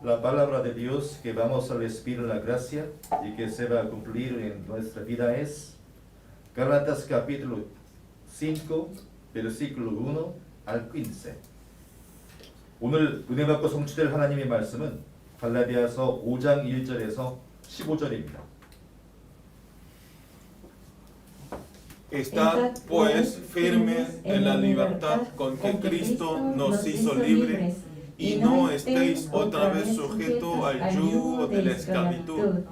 la palabra de Dios que vamos a recibir la gracia y que se va a cumplir en nuestra vida es Gálatas capítulo 5, versículo 1 al 15. 오늘 은혜 받고 성취될 하나님의 말씀은 갈라디아서 5장 1절에서 15절입니다. Estad pues firmes en la libertad con que Cristo nos hizo libres y no estéis otra vez sujetos al yugo de la esclavitud.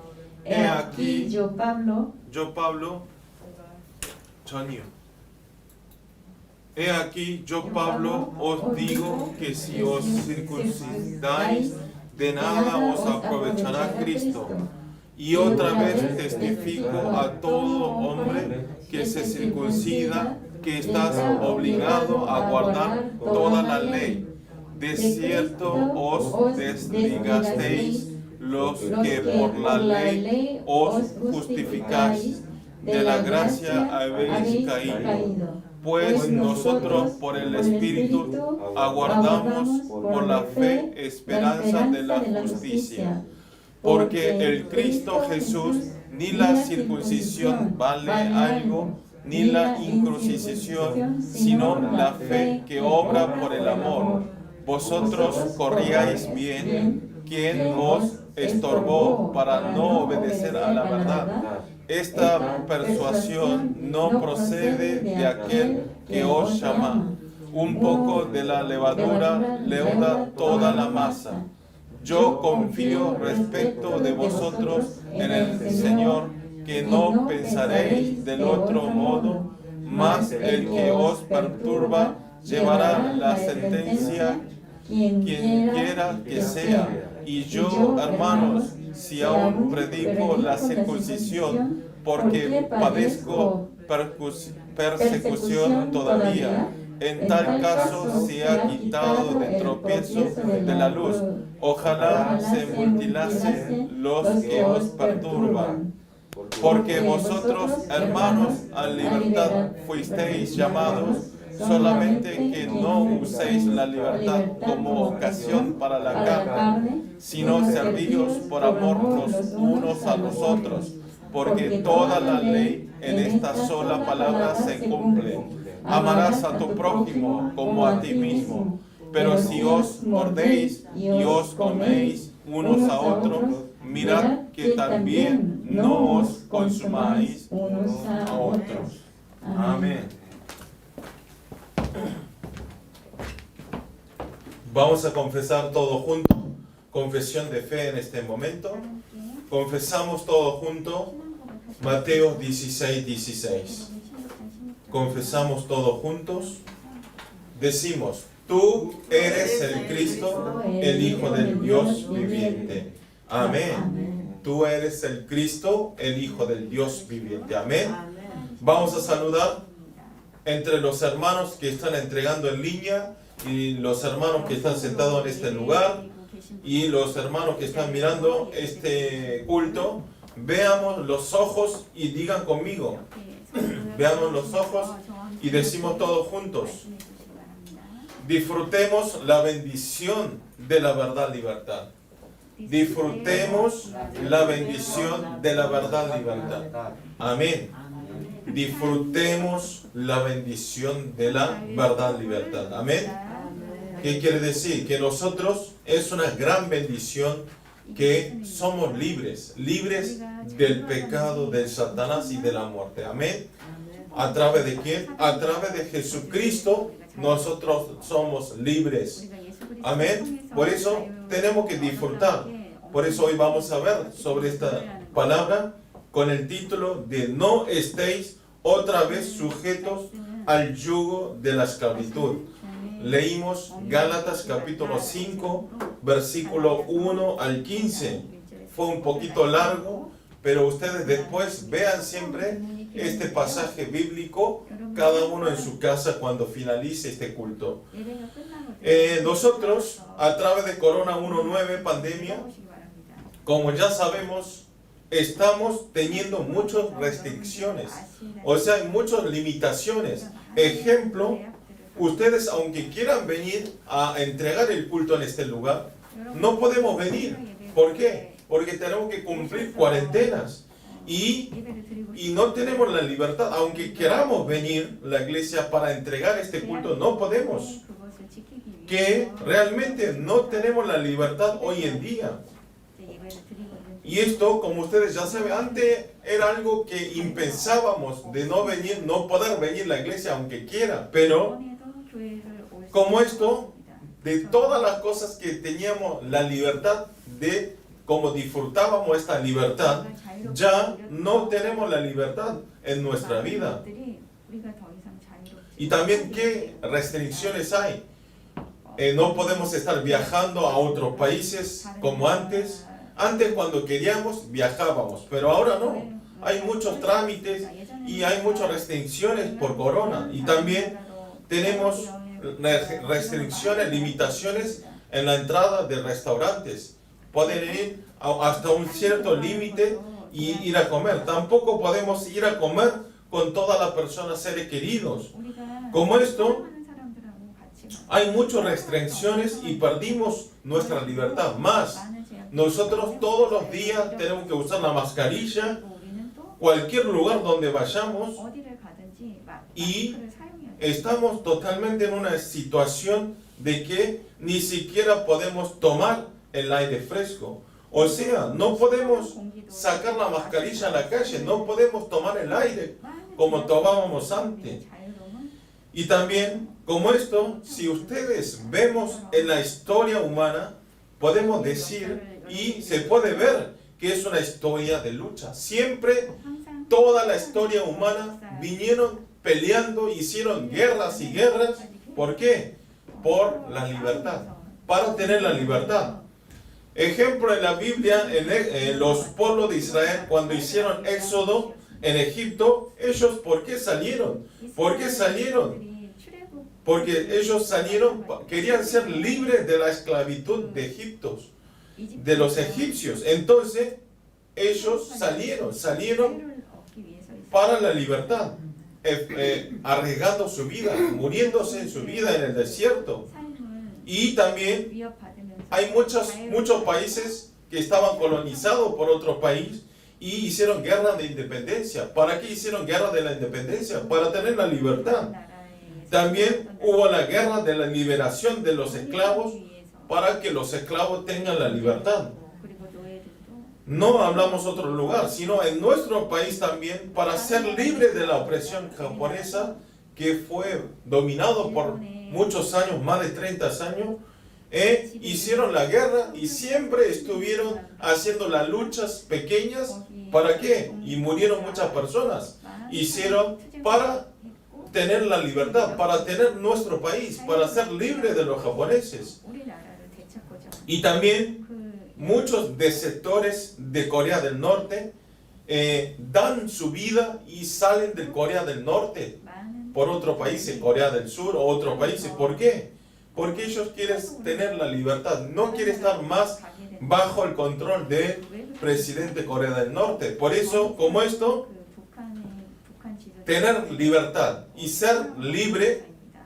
He aquí, yo Pablo, He aquí, yo Pablo os digo que si os circuncidáis, de nada os aprovechará Cristo. Y otra vez testifico a todo hombre que se circuncida que estás obligado a guardar toda la ley. De cierto os desligasteis los que por la ley os justificáis, de la gracia habéis caído. Pues nosotros por el Espíritu aguardamos por la fe esperanza de la justicia. Porque el Cristo Jesús ni la circuncisión vale algo, ni la incrucifixión, sino la fe que obra por el amor. Vosotros corríais bien, quien os estorbó para no obedecer a la verdad. Esta persuasión no procede de aquel que os llama. Un poco de la levadura leuda toda la masa. Yo confío respecto de vosotros en el Señor, que no pensaréis del otro modo, mas el que os perturba llevará la sentencia, quien quiera que sea. Y yo, hermanos, si aún predico la circuncisión, porque padezco persecución todavía, en tal caso se ha quitado de tropiezo de la luz. Ojalá se mutilasen los que os perturban. Porque vosotros, hermanos, a libertad fuisteis llamados, solamente que no uséis la libertad como ocasión para la carne, sino servíos por amor los unos a los otros, porque toda la ley en esta sola palabra se cumple. Amarás a tu prójimo como a ti mismo. Pero si os mordéis y os coméis unos a otros, mirad que también no os consumáis unos a otros. Amén. Vamos a confesar todo junto. Confesión de fe en este momento. Confesamos todo junto. Mateo 16, 16. Confesamos todos juntos. Decimos: tú eres el Cristo, el Hijo del Dios viviente. Amén. Tú eres el Cristo, el Hijo del Dios viviente. Amén. Vamos a saludar entre los hermanos que están entregando en línea y los hermanos que están sentados en este lugar y los hermanos que están mirando este culto. Veamos los ojos y digan conmigo. Veamos los ojos y decimos todos juntos: disfrutemos la bendición de la verdad libertad. Disfrutemos la bendición de la verdad libertad. Amén. Disfrutemos la bendición de la verdad libertad. Amén. ¿Qué quiere decir? Que nosotros es una gran bendición que somos libres del pecado, del Satanás y de la muerte. Amén. ¿A través de quién? A través de Jesucristo nosotros somos libres. Amén. Por eso tenemos que disfrutar. Por eso hoy vamos a ver sobre esta palabra con el título de no estéis otra vez sujetos al yugo de la esclavitud. Leímos Gálatas capítulo 5, versículo 1 al 15. Fue un poquito largo, pero ustedes después vean siempre este pasaje bíblico, cada uno en su casa cuando finalice este culto. Nosotros, a través de Corona 19 pandemia, como ya sabemos, estamos teniendo muchas restricciones, o sea, hay muchas limitaciones. Ejemplo, ustedes aunque quieran venir a entregar el culto en este lugar, no podemos venir. ¿Por qué? Porque tenemos que cumplir cuarentenas y no tenemos la libertad. Aunque queramos venir a la iglesia para entregar este culto, no podemos. Que realmente no tenemos la libertad hoy en día. Y esto, como ustedes ya saben, antes era algo que impensábamos de no venir, no poder venir a la iglesia aunque quiera. Pero como esto, de todas las cosas que teníamos la libertad de, como disfrutábamos esta libertad, ya no tenemos la libertad en nuestra vida. Y también, ¿qué restricciones hay? No podemos estar viajando a otros países como antes. Antes, cuando queríamos, viajábamos, pero ahora no. Hay muchos trámites y hay muchas restricciones por corona. Y también tenemos restricciones, limitaciones en la entrada de restaurantes. Pueden ir hasta un cierto límite y ir a comer. Tampoco podemos ir a comer con todas las personas, seres queridos. Como esto, hay muchas restricciones y perdimos nuestra libertad. Más, nosotros todos los días tenemos que usar la mascarilla, cualquier lugar donde vayamos, y estamos totalmente en una situación de que ni siquiera podemos tomar el aire fresco. O sea, no podemos sacar la mascarilla a la calle, no podemos tomar el aire como tomábamos antes. Y también, como esto, si ustedes vemos en la historia humana, podemos decir y se puede ver que es una historia de lucha. Siempre, toda la historia humana vinieron peleando, hicieron guerras y guerras. ¿Por qué? Por la libertad, para tener la libertad. Ejemplo en la Biblia, en los pueblos de Israel, cuando hicieron éxodo en Egipto, ellos ¿por qué salieron? ¿Por qué salieron? Porque ellos salieron, querían ser libres de la esclavitud de Egipto, de los egipcios. Entonces, ellos salieron para la libertad, arriesgando su vida, muriéndose en su vida en el desierto. Y también hay muchos países que estaban colonizados por otro país y hicieron guerra de independencia. ¿Para qué hicieron guerra de la independencia? Para tener la libertad. También hubo la guerra de la liberación de los esclavos para que los esclavos tengan la libertad. No hablamos otro lugar, sino en nuestro país también, para ser libres de la opresión japonesa, que fue dominado por muchos años, más de 30 años, hicieron la guerra y siempre estuvieron haciendo las luchas pequeñas. ¿Para qué? Y murieron muchas personas. Hicieron para tener la libertad, para tener nuestro país, para ser libres de los japoneses. Y también muchos desertores de Corea del Norte dan su vida y salen de Corea del Norte por otro país, Corea del Sur o otro país. ¿Por qué? Porque ellos quieren tener la libertad, no quieren estar más bajo el control del presidente de Corea del Norte. Por eso, como esto, tener libertad y ser libre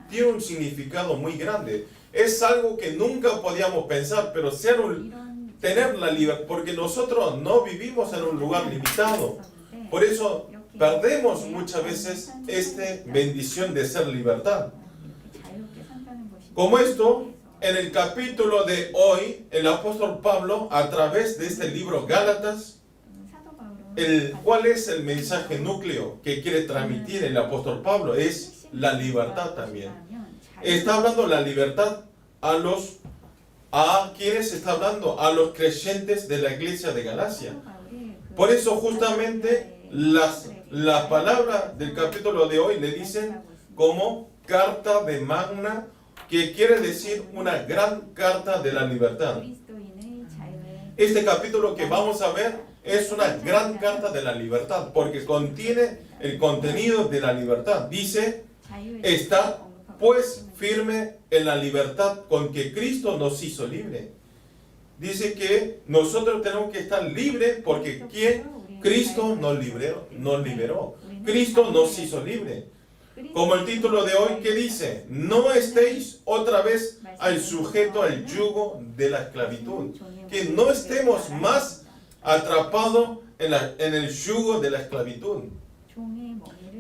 tiene un significado muy grande. Es algo que nunca podíamos pensar, pero tener la libertad, porque nosotros no vivimos en un lugar limitado. Por eso perdemos muchas veces esta bendición de ser libertad. Como esto, en el capítulo de hoy, el apóstol Pablo, a través de este libro Gálatas, ¿cuál es el mensaje núcleo que quiere transmitir el apóstol Pablo? Es la libertad también. Está hablando la libertad a quienes está hablando, a los creyentes de la iglesia de Galacia. Por eso justamente la palabra del capítulo de hoy le dicen como carta de magna, que quiere decir una gran carta de la libertad. Este capítulo que vamos a ver es una gran carta de la libertad, porque contiene el contenido de la libertad. Dice, está pues firme en la libertad con que Cristo nos hizo libre. Dice que nosotros tenemos que estar libres porque ¿quién? Cristo nos liberó. Cristo nos hizo libre. Como el título de hoy que dice, no estéis otra vez al sujeto al yugo de la esclavitud. Que no estemos más atrapados en el yugo de la esclavitud.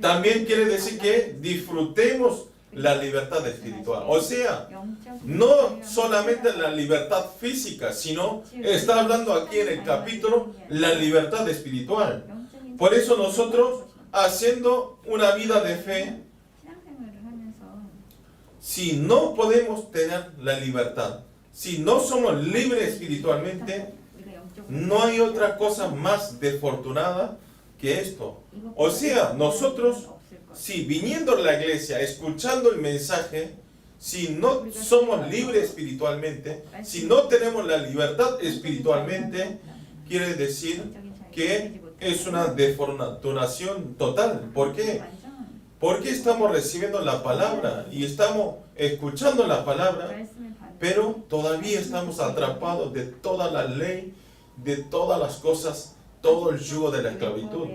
También quiere decir que disfrutemos la libertad espiritual. O sea, no solamente la libertad física, sino está hablando aquí en el capítulo la libertad espiritual. Por eso nosotros, haciendo una vida de fe, si no podemos tener la libertad, si no somos libres espiritualmente, no hay otra cosa más desafortunada que esto. O sea, nosotros, si viniendo a la iglesia, escuchando el mensaje, si no somos libres espiritualmente, si no tenemos la libertad espiritualmente, quiere decir que es una deformación total. ¿Por qué? Porque estamos recibiendo la palabra y estamos escuchando la palabra, pero todavía estamos atrapados de toda la ley, de todas las cosas, todo el yugo de la esclavitud.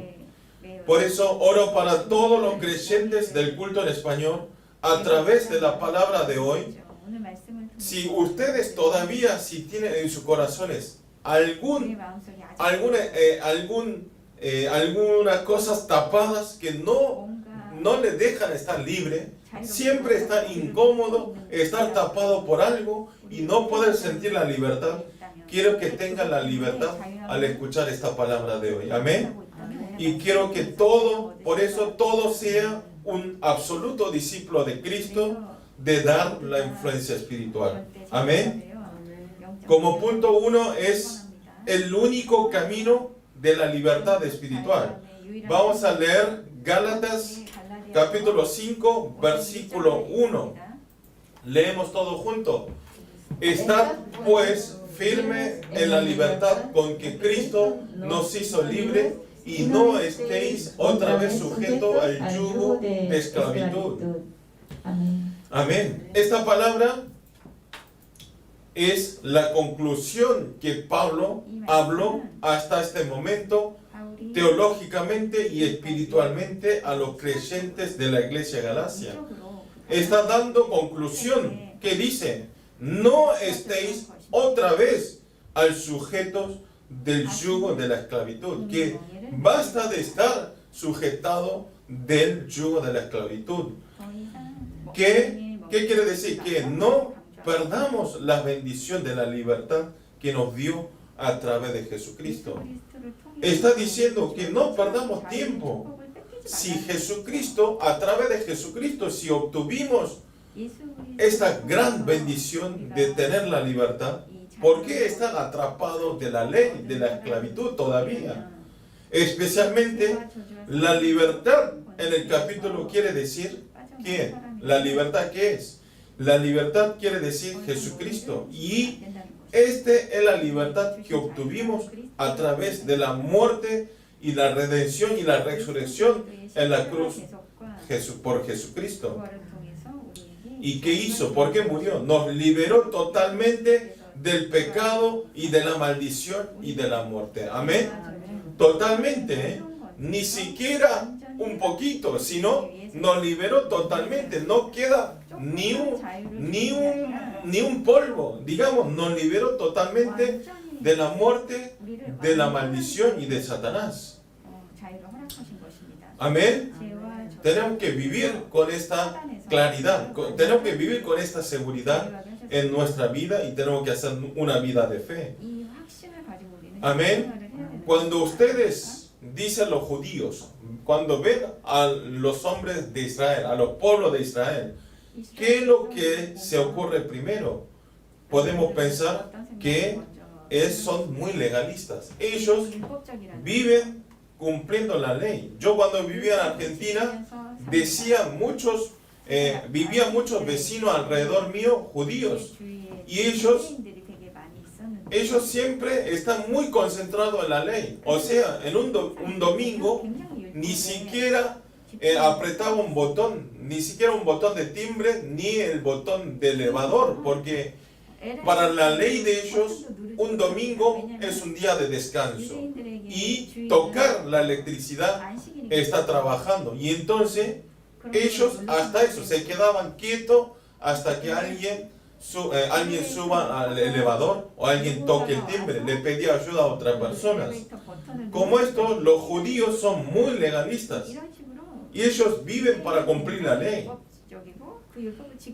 Por eso oro para todos los creyentes del culto en español, a través de la palabra de hoy. Si ustedes todavía, si tienen en sus corazones algunas cosas tapadas que no les dejan estar libre, siempre estar incómodo, estar tapado por algo y no poder sentir la libertad, quiero que tengan la libertad al escuchar esta palabra de hoy. Amén. Y quiero que por eso todo sea un absoluto discípulo de Cristo, de dar la influencia espiritual. Amén. Como punto 1 es el único camino de la libertad espiritual. Vamos a leer Gálatas capítulo 5, versículo 1. Leemos todo junto. Estad pues firme en la libertad con que Cristo nos hizo libre, y no estéis otra vez sujetos al yugo de esclavitud. Amén. Esta palabra es la conclusión que Pablo habló hasta este momento teológicamente y espiritualmente a los creyentes de la iglesia Galacia. Está dando conclusión que dice, no estéis otra vez al sujetos del yugo de la esclavitud, que basta de estar sujetado del yugo de la esclavitud. ¿Qué quiere decir? Que no perdamos la bendición de la libertad que nos dio a través de Jesucristo. Está diciendo que no perdamos tiempo. Si Jesucristo, a través de Jesucristo, si obtuvimos esta gran bendición de tener la libertad, ¿por qué están atrapados de la ley, de la esclavitud todavía? Especialmente la libertad en el capítulo quiere decir que la libertad ¿qué es? La libertad quiere decir Jesucristo, y esta es la libertad que obtuvimos a través de la muerte y la redención y la resurrección en la cruz por Jesucristo. ¿Y qué hizo? ¿Por qué murió? Nos liberó totalmente del pecado y de la maldición y de la muerte. Amén. Totalmente, ¿eh? Ni siquiera un poquito, sino nos liberó totalmente. No queda ni un polvo. Digamos, nos liberó totalmente de la muerte, de la maldición y de Satanás. Amén. Tenemos que vivir con esta claridad, tenemos que vivir con esta seguridad en nuestra vida, y tenemos que hacer una vida de fe. Amén. Cuando ustedes dicen los judíos, cuando ven a los hombres de Israel, a los pueblos de Israel, ¿qué es lo que se ocurre primero? Podemos pensar que son muy legalistas. Ellos viven cumpliendo la ley. Yo cuando vivía en Argentina, vivían muchos vecinos alrededor mío, judíos, y ellos siempre están muy concentrados en la ley. O sea, en un domingo ni siquiera apretaba un botón, ni siquiera un botón de timbre, ni el botón de elevador, porque para la ley de ellos un domingo es un día de descanso, y tocar la electricidad está trabajando. Y entonces ellos hasta eso, se quedaban quietos hasta que alguien suba al elevador o alguien toque el timbre, le pedía ayuda a otras personas. Como esto, los judíos son muy legalistas y ellos viven para cumplir la ley.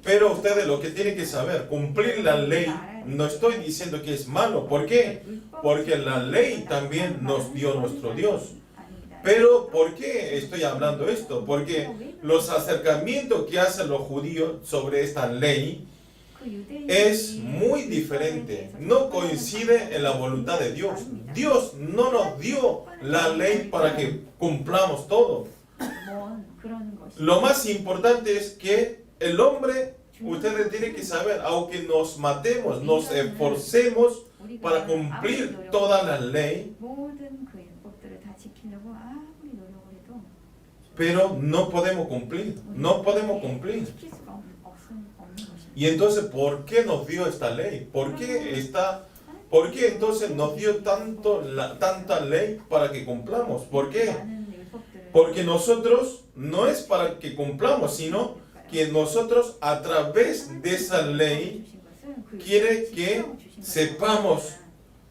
Pero ustedes lo que tienen que saber, cumplir la ley, no estoy diciendo que es malo. ¿Por qué? Porque la ley también nos dio nuestro Dios. Pero ¿por qué estoy hablando esto? Porque los acercamientos que hacen los judíos sobre esta ley es muy diferente, no coincide en la voluntad de Dios. Dios no nos dio la ley para que cumplamos todo. Lo más importante es que el hombre, ustedes tienen que saber, aunque nos matemos, nos esforcemos para cumplir toda la ley, pero no podemos cumplir. Y entonces, ¿por qué nos dio esta ley? ¿Por qué entonces nos dio tanta ley para que cumplamos? ¿Por qué? Porque nosotros no es para que cumplamos, sino que nosotros a través de esa ley quiere que sepamos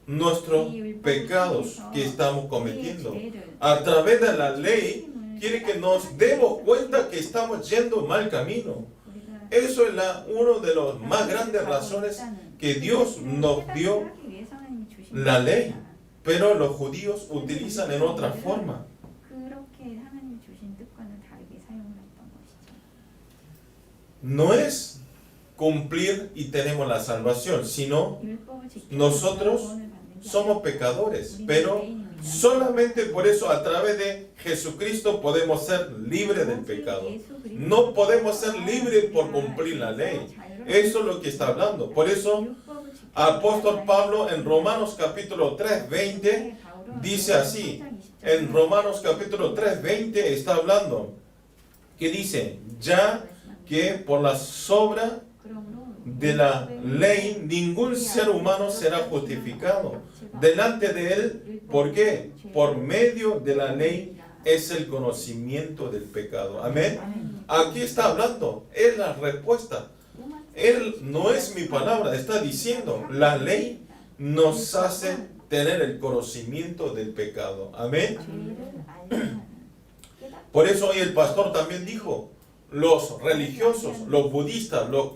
nuestros pecados que estamos cometiendo. A través de la ley quiere que nos demos cuenta que estamos yendo mal camino. Eso es una de las más grandes razones que Dios nos dio la ley. Pero los judíos utilizan en otra forma. No es cumplir y tenemos la salvación, sino nosotros somos pecadores, pero solamente por eso a través de Jesucristo podemos ser libres del pecado. No podemos ser libres por cumplir la ley. Eso es lo que está hablando. Por eso, apóstol Pablo en Romanos capítulo 3:20 dice así. En Romanos capítulo 3:20 está hablando, que dice, ya que por la obra de la ley ningún ser humano será justificado delante de él. ¿Por qué? Por medio de la ley es el conocimiento del pecado. Amén. Aquí está hablando, es la respuesta. Él no es mi palabra, está diciendo, la ley nos hace tener el conocimiento del pecado. Amén. Por eso hoy el pastor también dijo, los religiosos, los budistas, los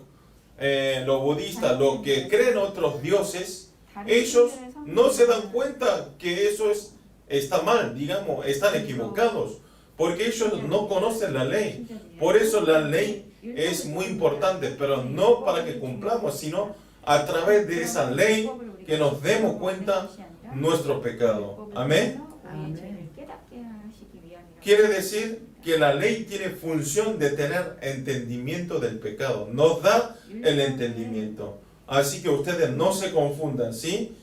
que creen otros dioses, ellos no se dan cuenta que eso está mal, digamos, están equivocados, porque ellos no conocen la ley. Por eso la ley es muy importante, pero no para que cumplamos, sino a través de esa ley que nos demos cuenta nuestro pecado. Amén. Quiere decir que la ley tiene función de tener entendimiento del pecado. Nos da el entendimiento. Así que ustedes no se confundan, ¿sí?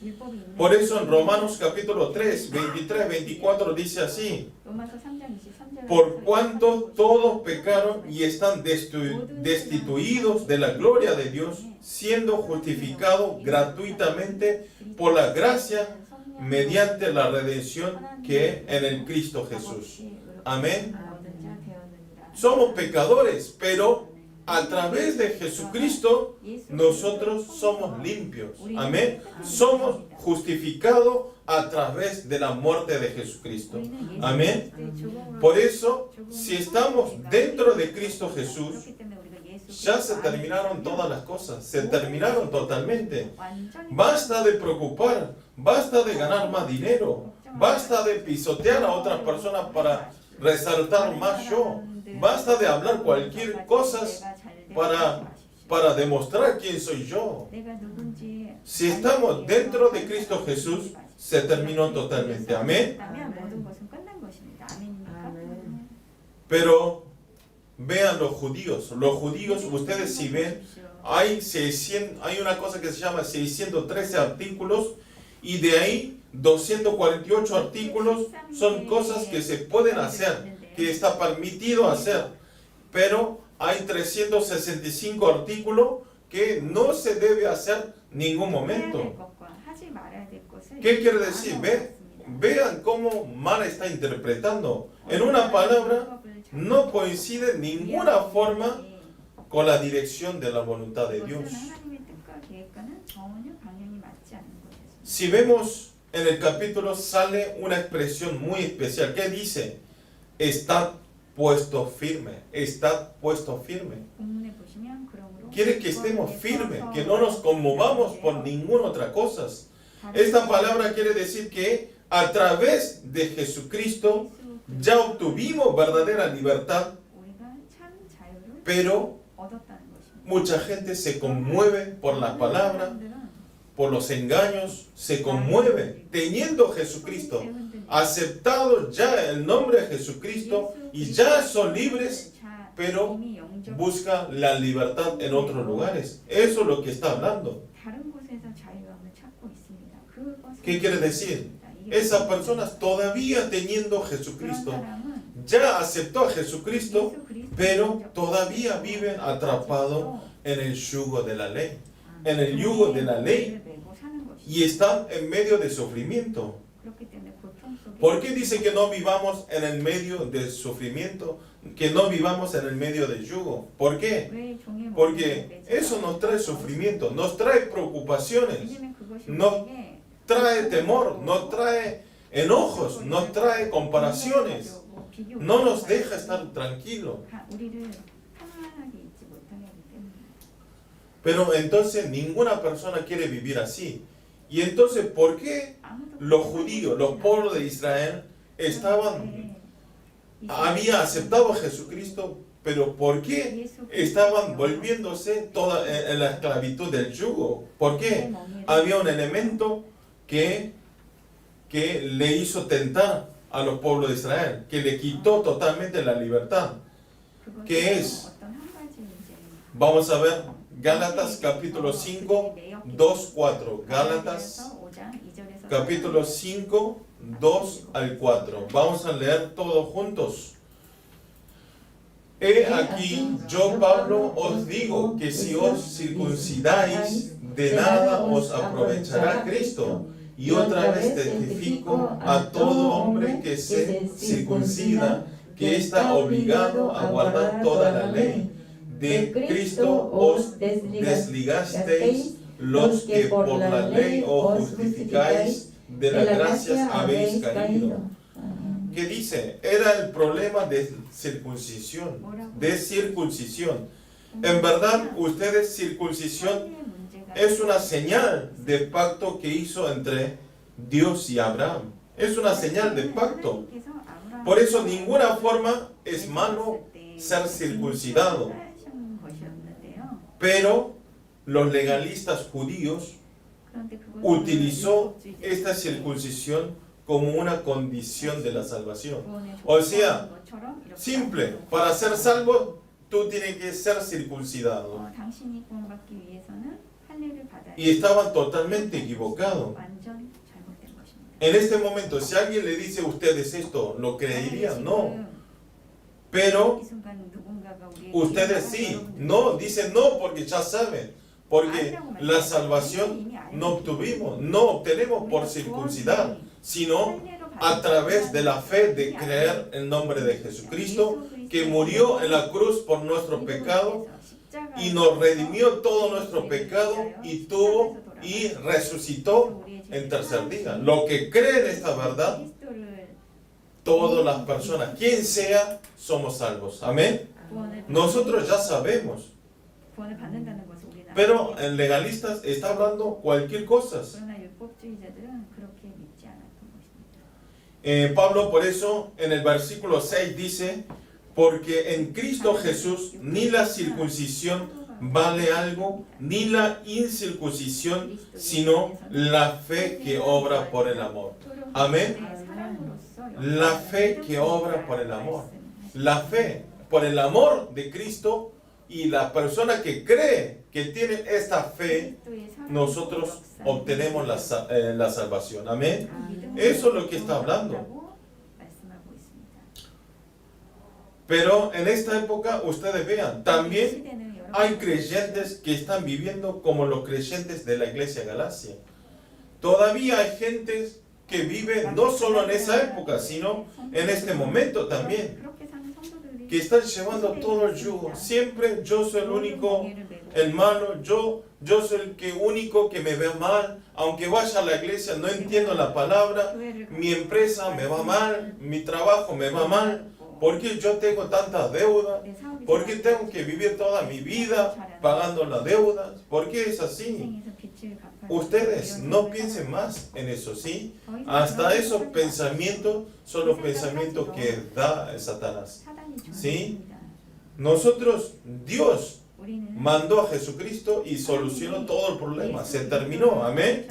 Por eso en Romanos capítulo 3, 23, 24 dice así. Por cuanto todos pecaron y están destituidos de la gloria de Dios, siendo justificados gratuitamente por la gracia mediante la redención que en el Cristo Jesús. Amén. Somos pecadores, pero a través de Jesucristo nosotros somos limpios. Amén. Somos justificados a través de la muerte de Jesucristo. Amén. Por eso, si estamos dentro de Cristo Jesús, ya se terminaron todas las cosas. Se terminaron totalmente. Basta de preocupar. Basta de ganar más dinero. Basta de pisotear a otras personas para resaltar más yo. Basta de hablar cualquier cosa para demostrar quién soy yo. Si estamos dentro de Cristo Jesús, se terminó totalmente. Amén. Pero vean los judíos. Los judíos, ustedes si ven, hay una cosa que se llama 613 artículos y de ahí 248 artículos son cosas que se pueden hacer, que está permitido hacer, pero hay 365 artículos que no se debe hacer en ningún momento. ¿Qué quiere decir? Vean cómo mal está interpretando. En una palabra, no coincide en ninguna forma con la dirección de la voluntad de Dios. Si vemos en el capítulo sale una expresión muy especial. ¿Qué dice? Estad puesto firme. Estad puesto firme. Quiere que estemos firmes, que no nos conmovamos por ninguna otra cosa. Esta palabra quiere decir que a través de Jesucristo ya obtuvimos verdadera libertad, pero mucha gente se conmueve por la palabra, por los engaños, se conmueve teniendo Jesucristo, aceptado ya el nombre de Jesucristo y ya son libres, pero busca la libertad en otros lugares. Eso es lo que está hablando. ¿Qué quiere decir? Esas personas todavía teniendo Jesucristo, ya aceptó a Jesucristo, pero todavía viven atrapados en el yugo de la ley. En el yugo de la ley. Y están en medio de sufrimiento. ¿Por qué dice que no vivamos en el medio del sufrimiento? Que no vivamos en el medio del yugo. ¿Por qué? Porque eso nos trae sufrimiento, nos trae preocupaciones, nos trae temor, nos trae enojos, nos trae comparaciones, no nos deja estar tranquilos. Pero entonces ninguna persona quiere vivir así. Y entonces, ¿por qué los judíos, los pueblos de Israel, habían aceptado a Jesucristo, pero por qué estaban volviéndose toda en la esclavitud del yugo? ¿Por qué? Había un elemento que le hizo tentar a los pueblos de Israel, que le quitó totalmente la libertad. ¿Qué es? Vamos a ver Gálatas capítulo 5, 2, 4. Gálatas capítulo 5, 2 al 4. Vamos a leer todos juntos. He aquí, yo Pablo os digo que si os circuncidáis, de nada os aprovechará Cristo. Y otra vez testifico a todo hombre que se circuncida, que está obligado a guardar toda la ley. De Cristo os desligasteis, los que por la ley os justificáis, de la gracia habéis caído. ¿Qué dice? Era el problema de circuncisión. En verdad, ustedes circuncisión es una señal de pacto que hizo entre Dios y Abraham. Es una señal de pacto. Por eso, ninguna forma es malo ser circuncidado. Pero los legalistas judíos utilizó esta circuncisión como una condición de la salvación. O sea, simple, para ser salvo, tú tienes que ser circuncidado. Y estaban totalmente equivocados. En este momento, si alguien le dice a ustedes esto, ¿lo creerían? No. Pero ustedes sí. No, dicen no porque ya saben. Porque la salvación no obtenemos por circuncidar, sino a través de la fe de creer en el nombre de Jesucristo, que murió en la cruz por nuestro pecado y nos redimió todo nuestro pecado y resucitó en tercer día. Lo que cree en esta verdad, todas las personas, quien sea, somos salvos. Amén. Nosotros ya sabemos. Pero en legalistas está hablando cualquier cosa. Pablo por eso en el versículo 6 dice, porque en Cristo Jesús ni la circuncisión vale algo, ni la incircuncisión, sino la fe que obra por el amor. Amén. La fe que obra por el amor. La fe por el amor de Cristo. Y la persona que cree que tiene esta fe, nosotros obtenemos la salvación. Amén. Eso es lo que está hablando. Pero en esta época, ustedes vean, también hay creyentes que están viviendo como los creyentes de la iglesia Galacia. Todavía hay gente que vive no solo en esa época, sino en este momento también. que están llevando todo el yugo. Siempre yo soy el único, el malo, yo soy el que único que me ve mal. Aunque vaya a la iglesia, no entiendo la palabra, mi empresa me va mal, mi trabajo me va mal. ¿Por qué yo tengo tantas deudas? ¿Por qué tengo que vivir toda mi vida pagando las deudas? ¿Por qué es así? Ustedes no piensen más en eso, ¿sí? Hasta esos pensamientos son los pensamientos que da Satanás, ¿sí? Nosotros, Dios mandó a Jesucristo y solucionó todo el problema. Se terminó, amén.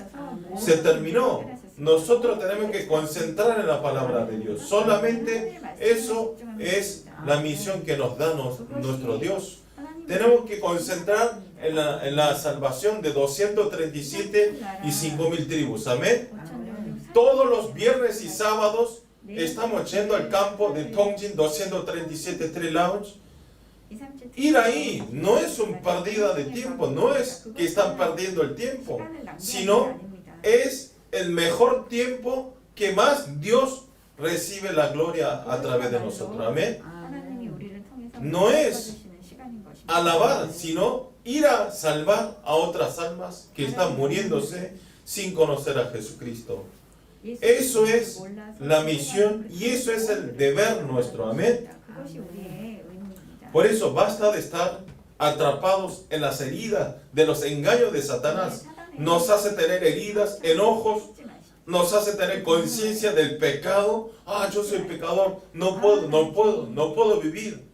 Se terminó. Nosotros tenemos que concentrar en la palabra de Dios. Solamente eso es la misión que nos da nuestro Dios. Tenemos que concentrar en la salvación de 237 y 5.000 tribus. Amén. Todos los viernes y sábados estamos yendo al campo de Tongjin 237 Tree Lounge. Ir ahí no es una pérdida de tiempo, no es que están perdiendo el tiempo, sino es el mejor tiempo que más Dios recibe la gloria a través de nosotros. Amén. No es alabar, sino ir a salvar a otras almas que están muriéndose sin conocer a Jesucristo. Eso es la misión y eso es el deber nuestro. Amén. Por eso basta de estar atrapados en las heridas de los engaños de Satanás. Nos hace tener heridas, enojos, nos hace tener conciencia del pecado. Yo soy pecador, no puedo vivir.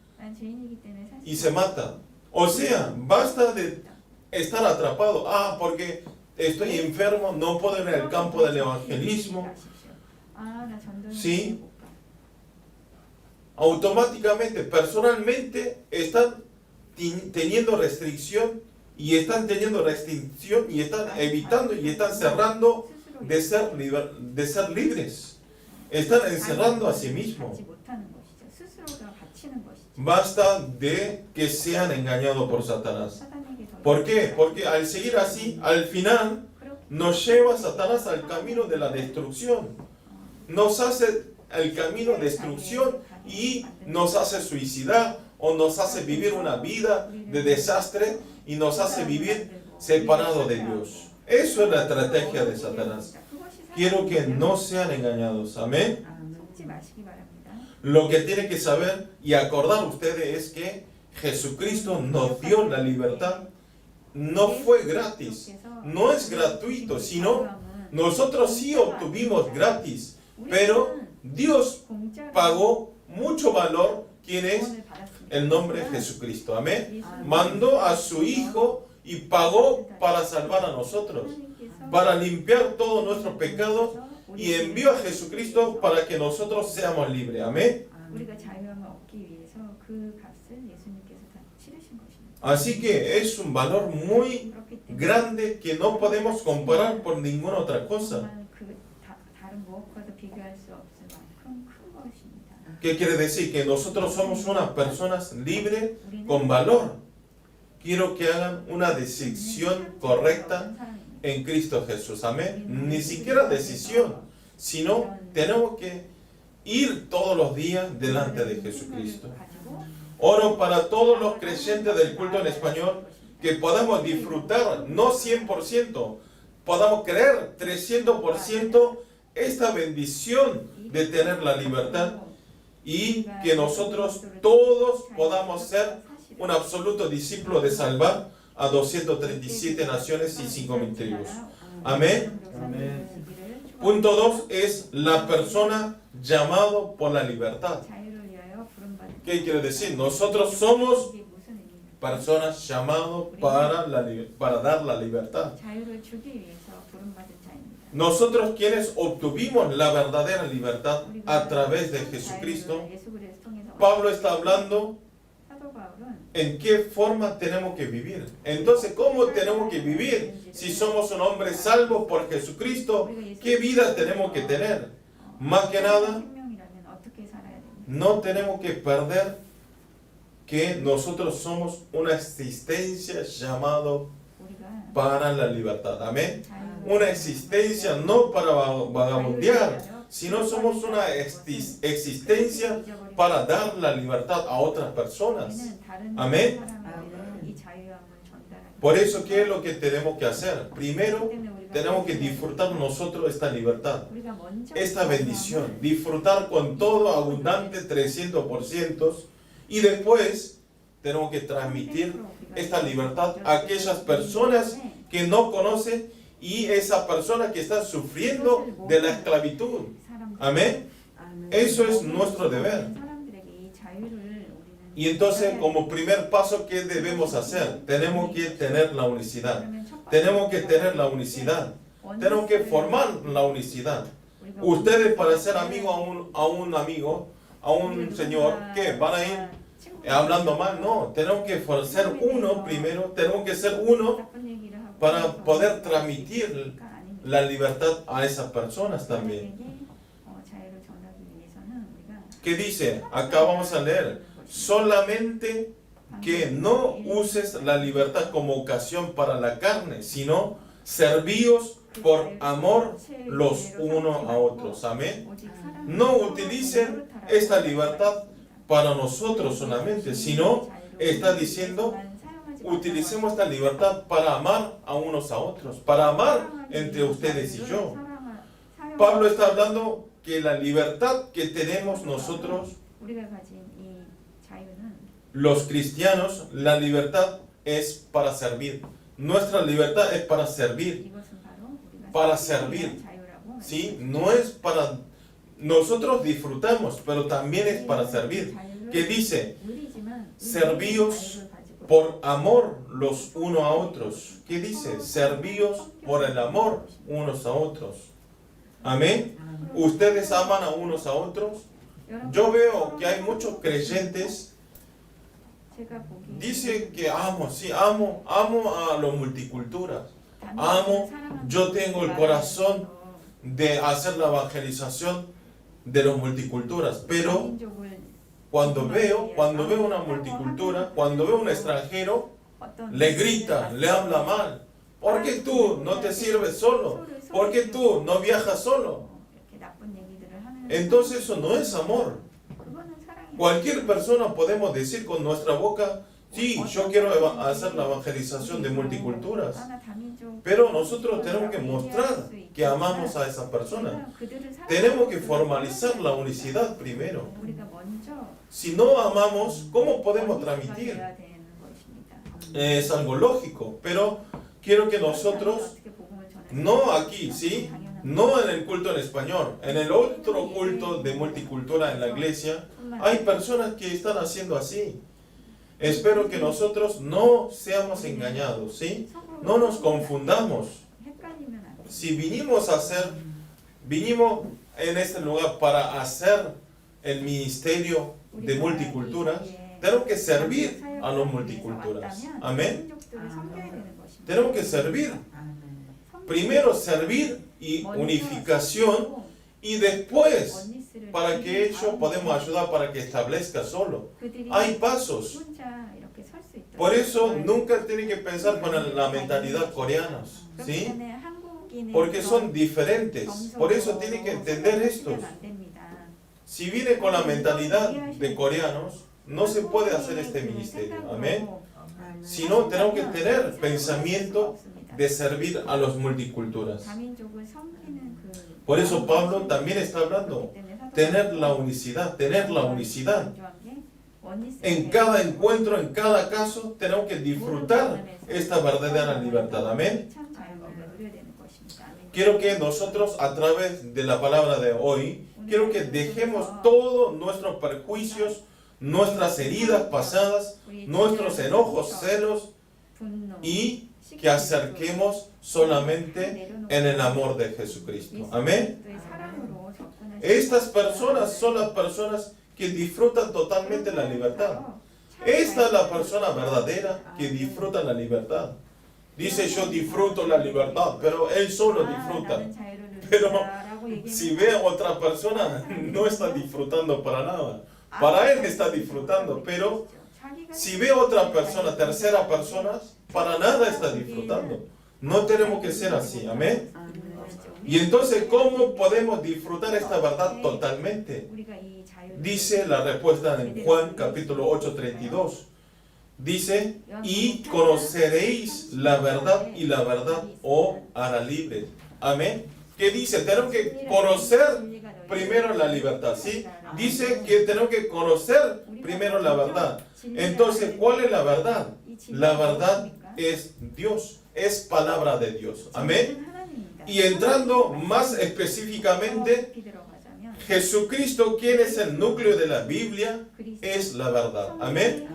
Y se mata. O sea, basta de estar atrapado. Porque estoy enfermo, no puedo ir al campo del evangelismo. ¿Sí? Automáticamente, personalmente, están teniendo restricción y están evitando y están cerrando de ser libres. Están encerrando a sí mismos. Basta de que sean engañados por Satanás. ¿Por qué? Porque al seguir así, al final, nos lleva Satanás al camino de la destrucción. Nos hace el camino de destrucción y nos hace suicidar o nos hace vivir una vida de desastre y nos hace vivir separado de Dios. Eso es la estrategia de Satanás. Quiero que no sean engañados. Amén. Lo que tienen que saber y acordar ustedes es que Jesucristo nos dio la libertad. No fue gratis, no es gratuito, sino nosotros sí obtuvimos gratis, pero Dios pagó mucho valor. ¿Quién es? El nombre de Jesucristo. Amén. Mandó a su Hijo y pagó para salvar a nosotros, para limpiar todos nuestros pecados, y envió a Jesucristo para que nosotros seamos libres. Amén. Así que es un valor muy grande que no podemos comparar por ninguna otra cosa. ¿Qué quiere decir? Que nosotros somos unas personas libres con valor. Quiero que hagan una decisión correcta en Cristo Jesús. Amén. Ni siquiera decisión, sino tenemos que ir todos los días delante de Jesucristo. Oro para todos los creyentes del culto en español que podamos disfrutar, no 100%, podamos creer 300% esta bendición de tener la libertad y que nosotros todos podamos ser un absoluto discípulo de salvar a 237 naciones y 5.000 tribus. Amén. Amén. Punto 2 es la persona llamado por la libertad. ¿Qué quiere decir? Nosotros somos personas llamadas para dar la libertad. Nosotros quienes obtuvimos la verdadera libertad a través de Jesucristo. Pablo está hablando en qué forma tenemos que vivir. Entonces, ¿cómo tenemos que vivir si somos un hombre salvo por Jesucristo? ¿Qué vida tenemos que tener? Más que nada, no tenemos que perder que nosotros somos una existencia llamada para la libertad. Amén. Una existencia no para vagabundear, sino somos una existencia para dar la libertad a otras personas. Amén. Por eso, ¿qué es lo que tenemos que hacer? Primero, tenemos que disfrutar nosotros esta libertad, esta bendición, disfrutar con todo abundante 300%, y después tenemos que transmitir esta libertad a aquellas personas que no conocen y esa persona que está sufriendo de la esclavitud. Amén. Eso es nuestro deber. Y entonces, como primer paso, ¿qué debemos hacer? Tenemos que tener la unicidad. Tenemos que tener la unicidad. Tenemos que formar la unicidad. Ustedes, para ser amigo a un señor, ¿qué? ¿Van a ir hablando mal? No, tenemos que ser uno primero. Tenemos que ser uno para poder transmitir la libertad a esas personas también. ¿Qué dice? Acá vamos a leer. Solamente que no uses la libertad como ocasión para la carne, sino servíos por amor los unos a otros. Amén. No utilicen esta libertad para nosotros solamente, sino está diciendo, utilicemos esta libertad para amar a unos a otros, para amar entre ustedes y yo. Pablo está hablando que la libertad que tenemos nosotros, los cristianos, la libertad es para servir. Nuestra libertad es para servir. Para servir. ¿Sí? No es para... Nosotros disfrutamos, pero también es para servir. ¿Qué dice? Servíos por amor los unos a otros. ¿Qué dice? Servíos por el amor unos a otros. Amén. ¿Ustedes aman a unos a otros? Yo veo que hay muchos creyentes. Dice que amo, sí, amo a los multiculturas. Amo, yo tengo el corazón de hacer la evangelización de los multiculturas. Pero cuando veo una multicultura, cuando veo un extranjero, le grita, le habla mal. ¿Por qué tú no te sirves solo? ¿Por qué tú no viajas solo? Entonces eso no es amor. Cualquier persona podemos decir con nuestra boca, sí, yo quiero hacer la evangelización de multiculturas. Pero nosotros tenemos que mostrar que amamos a esa persona. Tenemos que formalizar la unicidad primero. Si no amamos, ¿cómo podemos transmitir? Es algo lógico, pero quiero que nosotros, no aquí, ¿sí? No en el culto en español, en el otro culto de multicultura en la iglesia, hay personas que están haciendo así. Espero que nosotros no seamos engañados, ¿sí? No nos confundamos. Si vinimos en este lugar para hacer el ministerio de multiculturas, tenemos que servir a los multiculturas. Amén. Tenemos que servir. Primero servir y unificación, y después para que ellos podemos ayudar para que establezca solo. Hay pasos. Por eso nunca tienen que pensar con la mentalidad coreana, ¿sí? Porque son diferentes. Por eso tienen que entender esto. Si viene con la mentalidad de coreanos, no se puede hacer este ministerio. Amén. Si no, tenemos que tener pensamiento de servir a los multiculturas. Por eso Pablo también está hablando, tener la unicidad. En cada encuentro, en cada caso, tenemos que disfrutar esta verdadera libertad. Amén. Quiero que nosotros, a través de la palabra de hoy, quiero que dejemos todos nuestros perjuicios, nuestras heridas pasadas, nuestros enojos, celos, y que acerquemos solamente en el amor de Jesucristo. Amén. Estas personas son las personas que disfrutan totalmente la libertad. Esta es la persona verdadera que disfruta la libertad. Dice, yo disfruto la libertad, pero él solo disfruta. Pero si ve a otra persona, no está disfrutando para nada. Para él está disfrutando, pero si ve a otra persona, tercera persona, para nada está disfrutando. No tenemos que ser así. Amén. Y entonces, ¿cómo podemos disfrutar esta verdad totalmente? Dice la respuesta en Juan capítulo 8:32. Dice, y conoceréis la verdad y la verdad os hará libre. Amén. ¿Qué dice? Tenemos que conocer primero la libertad, ¿sí? Dice que tenemos que conocer primero la verdad. Entonces, ¿cuál es la verdad? La verdad es Dios, es palabra de Dios. Amén. Y entrando más específicamente, Jesucristo, quien es el núcleo de la Biblia, es la verdad. Amén.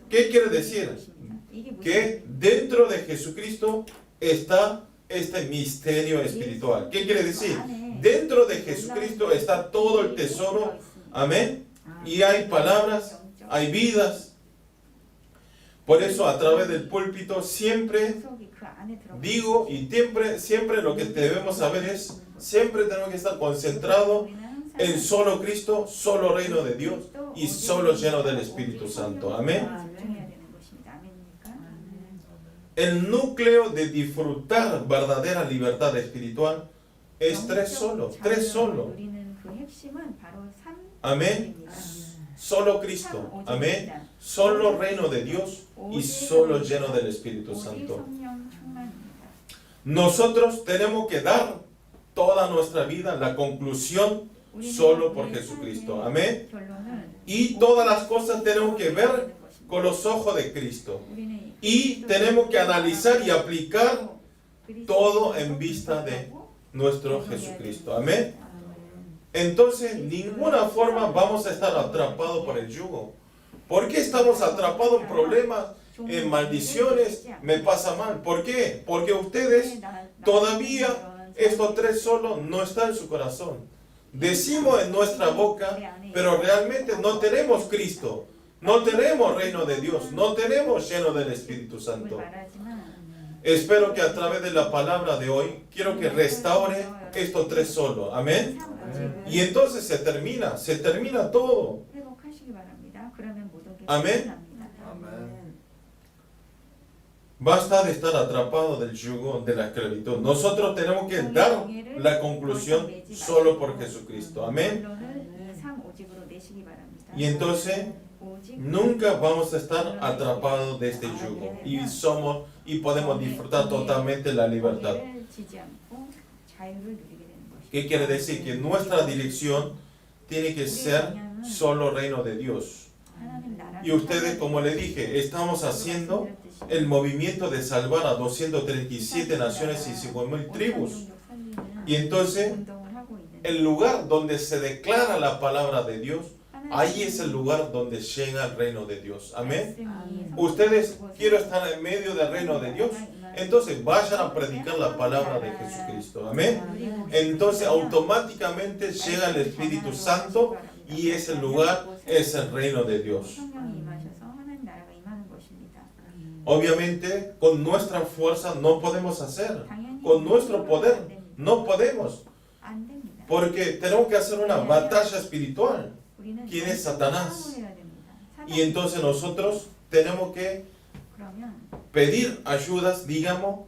¿Qué quiere decir? Que dentro de Jesucristo está este misterio espiritual. ¿Qué quiere decir? Dentro de Jesucristo está todo el tesoro. Amén. Y hay palabras, hay vidas. Por eso a través del púlpito siempre digo y siempre lo que debemos saber es, siempre tenemos que estar concentrados en solo Cristo, solo reino de Dios y solo lleno del Espíritu Santo. Amén. El núcleo de disfrutar verdadera libertad espiritual es tres solo. Amén. Solo Cristo. Amén. Solo reino de Dios y solo lleno del Espíritu Santo. Nosotros tenemos que dar toda nuestra vida, la conclusión, solo por Jesucristo. Amén. Y todas las cosas tenemos que ver con los ojos de Cristo. Y tenemos que analizar y aplicar todo en vista de nuestro Jesucristo. Amén. Entonces, ninguna forma vamos a estar atrapados por el yugo. ¿Por qué estamos atrapados en problemas, en maldiciones? Me pasa mal. ¿Por qué? Porque ustedes todavía estos tres solo no están en su corazón. Decimos en nuestra boca, pero realmente no tenemos Cristo. No tenemos reino de Dios, no tenemos lleno del Espíritu Santo. Espero que a través de la palabra de hoy, quiero que restaure estos tres solo. Amén. Y entonces se termina todo. Amén. Basta de estar atrapado del yugo de la esclavitud. Nosotros tenemos que dar la conclusión solo por Jesucristo. Amén. Y entonces nunca vamos a estar atrapados de este yugo y podemos disfrutar totalmente la libertad. ¿Qué quiere decir? Que nuestra dirección tiene que ser solo reino de Dios. Y ustedes, como le dije, estamos haciendo el movimiento de salvar a 237 naciones y 5.000 tribus. Y entonces, el lugar donde se declara la palabra de Dios, ahí es el lugar donde llega el reino de Dios. Amén. Ustedes quieren estar en medio del reino de Dios. Entonces vayan a predicar la palabra de Jesucristo. Amén. Entonces automáticamente llega el Espíritu Santo y ese lugar es el reino de Dios. Obviamente con nuestra fuerza no podemos hacer. Con nuestro poder no podemos. Porque tenemos que hacer una batalla espiritual. ¿Quién es Satanás? Y entonces nosotros tenemos que pedir ayudas, digamos,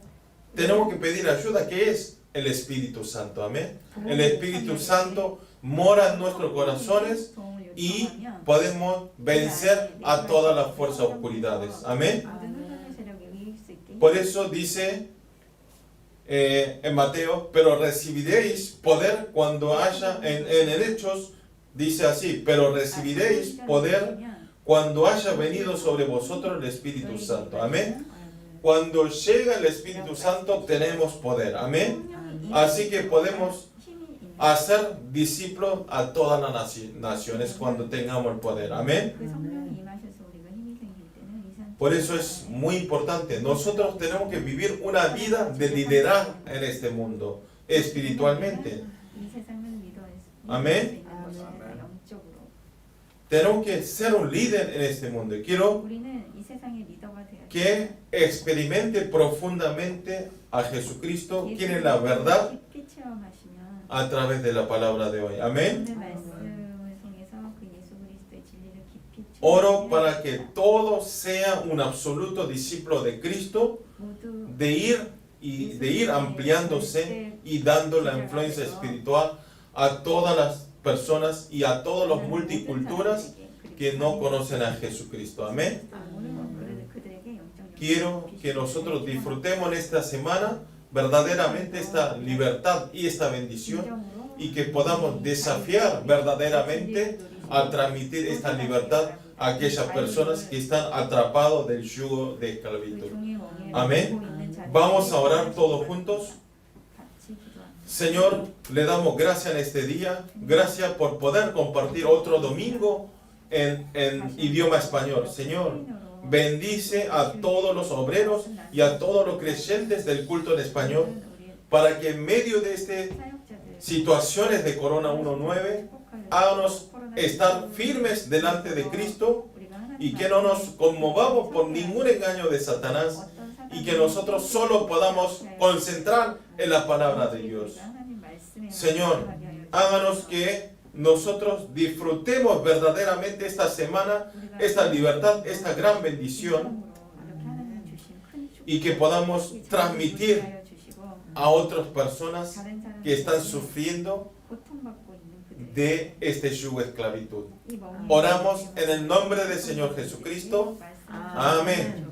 tenemos que pedir ayuda, que es el Espíritu Santo. Amén. El Espíritu Santo mora en nuestros corazones y podemos vencer a todas las fuerzas oscuridades. Amén. Por eso dice en Mateo, pero recibiréis poder cuando haya, en Hechos dice así, pero recibiréis poder cuando haya venido sobre vosotros el Espíritu Santo. Amén. Cuando llega el Espíritu Santo tenemos poder. Amén. Así que podemos hacer discípulos a todas las naciones cuando tengamos el poder. Amén. Por eso es muy importante. Nosotros tenemos que vivir una vida de liderazgo en este mundo, espiritualmente. Amén. Tenemos que ser un líder en este mundo. Y quiero que experimente profundamente a Jesucristo, quien es la verdad, a través de la palabra de hoy. Amén. Oro para que todo sea un absoluto discípulo de Cristo, de ir y de ir ampliándose y dando la influencia espiritual a todas las personas y a todas las multiculturas que no conocen a Jesucristo. Amén. Quiero que nosotros disfrutemos en esta semana verdaderamente esta libertad y esta bendición, y que podamos desafiar verdaderamente a transmitir esta libertad a aquellas personas que están atrapados del yugo de esclavitud. Amén. Vamos a orar todos juntos. Señor, le damos gracias en este día. Gracias por poder compartir otro domingo en idioma español. Señor, bendice a todos los obreros y a todos los creyentes del culto en español, para que en medio de estas situaciones de Corona 19, háganos estar firmes delante de Cristo y que no nos conmovamos por ningún engaño de Satanás, y que nosotros solo podamos concentrar en la palabra de Dios. Señor, háganos que nosotros disfrutemos verdaderamente esta semana, esta libertad, esta gran bendición, y que podamos transmitir a otras personas que están sufriendo de este yugo de esclavitud. Oramos en el nombre del Señor Jesucristo. Amén.